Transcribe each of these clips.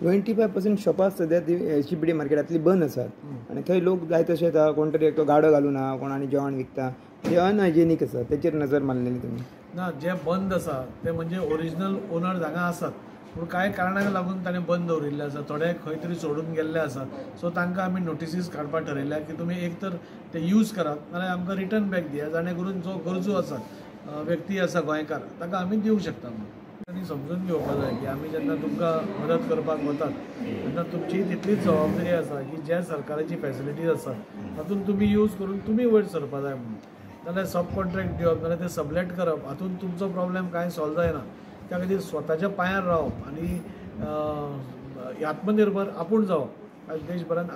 25% शॉपां सध्या CPD मार्केटांतली बंद आसात आनी थंय लोक जाय तशे येता, कोण तरी एक गाडो घालून कोण आनी जेवण विकता, ते अनहायजेनीक आसा. तेचेर नजर मारलेली तुमी? ना, जे बंद आसा ते म्हणजे ओरिजिनल ओनर हांगा आसात, पूण कांय कारणांक लागून ताणें बंद दवरिल्ले आसा. थोडे खंय तरी सोडून गेल्ले आसा. सो तांकां आमी नोटिसीस काडपाक ठरयल्या की तुमी एक तर ते यूज करात नाजाल्यार आमकां रिटर्न बॅक दिया, जाणे करून जो गरजू आसा व्यक्ती आसा गोंयकार ताका आमी दिवंक शकता. आनी समजून घेवपाक जाय की आमी जेन्ना तुमकां मदत करपाक वतात तेन्ना तुमची तितलीच जबाबदारी आसा की ज्या सरकाराची फॅसिलिटीज आसा तातूंत तुमी यूज करून तुमी वयर सरपाक जाय. म्हणून नाजाल्यार सब कॉन्ट्रॅक्ट दिवप नाजाल्यार ते सबलेट करप हातूंत तुमचो प्रॉब्लेम कांय सॉल्व जायना. त्या खातीर स्वताच्या पांयार रावप आनी आत्मनिर्भर आपूण जावप. आज देशभरान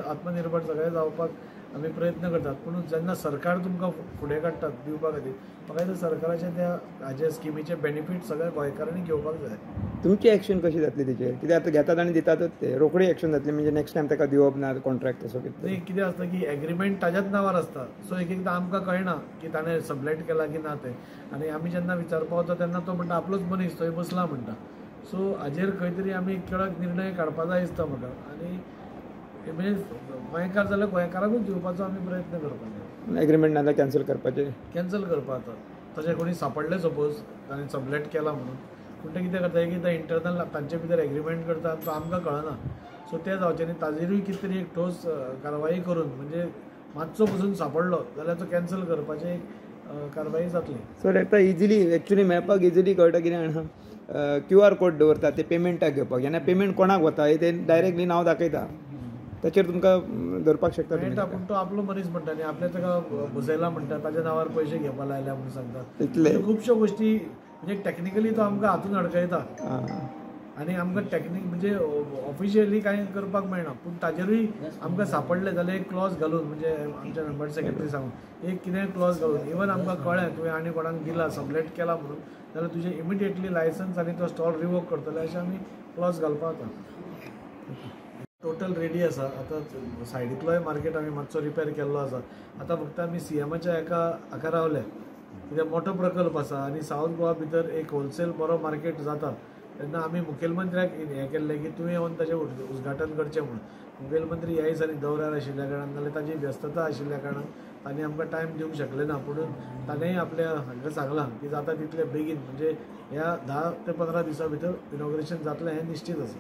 आत्मनिर्भर सगळे जावपाक आमी प्रयत्न करतात, पूण जेन्ना सरकार तुमकां फुडें काडटात दिवपा खातीर म्हाका दिसता सरकाराचे त्या हाजे स्किमीचे बेनिफीट सगळ्या गोंयकारांनी घेवपाक जाय. तुमची एक्शन कशी जातली तेचेर? कित्याक आतां घेतात आनी दितातच ते रोखडी एक्शन जातली, म्हणजे नेक्स्ट टायम ताका दिवप ना कॉन्ट्रॅक्ट असो कितें? कितें आसता की एग्रीमेंट ताज्याच नांवार आसता. सो एकदां आमकां कळना की ताणें सबलेट केला की ना तें, आनी आमी जेन्ना विचारपाक वता तेन्ना तो म्हणटा आपलोच मनीस थंय बसला म्हणटा. सो हाजेर खंय तरी आमी कडक निर्णय काडपाक जाय दिसता म्हाका. आनी म्हणजे गोंयकार जाल्यार गोंयकाराकूच दिवपाचो आमी प्रयत्न करपाक जाय. एग्रीमेंट नाजाल्यार कॅन्सल करपाचें? कॅन्सल करपाक जाता. तशें कोणी सांपडलें सपोज ताणें सबलेट केला म्हणून, पूण ते कितें करता एकदां इंटरनल तांचे भितर एग्रीमेंट करता तो आमकां कळना. सो तें जावचें न्ही. ताजेरूय कितें तरी एक ठोस कारवाई करून म्हणजे मातसो पसून सांपडलो जाल्यार तो कॅन्सल करपाचें एक कारवाई जातली. सर आतां इजिली एक्चुली मेळपाक इजिली कळटा कितें जाणा, QR कोड दवरता ते पेमेंटाक घेवपाक, जेन्ना पेमेंट कोणाक वता ते डायरेक्टली नांव दाखयता, ताचेर तुमकां धरपाक शकता? पूण तो आपलो मनीस म्हणटा न्ही, आपले ताका बुजयला म्हणटा, ताज्या नांवार पयशे घेवपाक लायल्या म्हणून सांगतात. इतले खुबश्यो गोश्टी म्हणजे टॅक्निकली तो आमकां हातूंत अडकयता आनी आमकां म्हणजे ऑफिशियली कांय करपाक मेळना. पूण ताजेरूय आमकां सांपडले जाल्यार एक क्लॉज घालून, म्हणजे आमच्या नंबर सेक्रेटरी सांगून एक कितेंय क्लॉज घालून, इवन आमकां कळ्ळें तुवें आनी कोणाक दिला सबलेट केला म्हणून, जाल्यार तुजें इमिडिएटली लायसन्स आनी तो स्टॉल रिवोक करतले अशें आमी क्लॉज घालपाक जाता. टोटल रेडी आसा. आतां सायडींतलोय मार्केट आमी मातसो रिपेर केल्लो आसा. आतां फक्त आमी CMच्या हाका रावले, कित्याक मोठो प्रकल्प आसा आनी सावथ गोवा भितर एक होलसेल बरो मार्केट जाता. तेन्ना आमी मुखेलमंत्र्याक हें केल्लें की तुवें येवन ताचें उद्घाटन करचें म्हणून. मुखेलमंत्री ह्या दिसांनी दौऱ्यार आशिल्ल्या कारणान नाजाल्यार ताची व्यस्तता आशिल्ल्या कारणान तांणी आमकां टायम दिवंक शकले ना. पूण ताणेंय आपल्या हांकां सांगलां की जाता तितले बेगीन म्हणजे ह्या 10 ते 15 दिसां भितर इनॉग्रेशन जातलें हें निश्चीत आसा.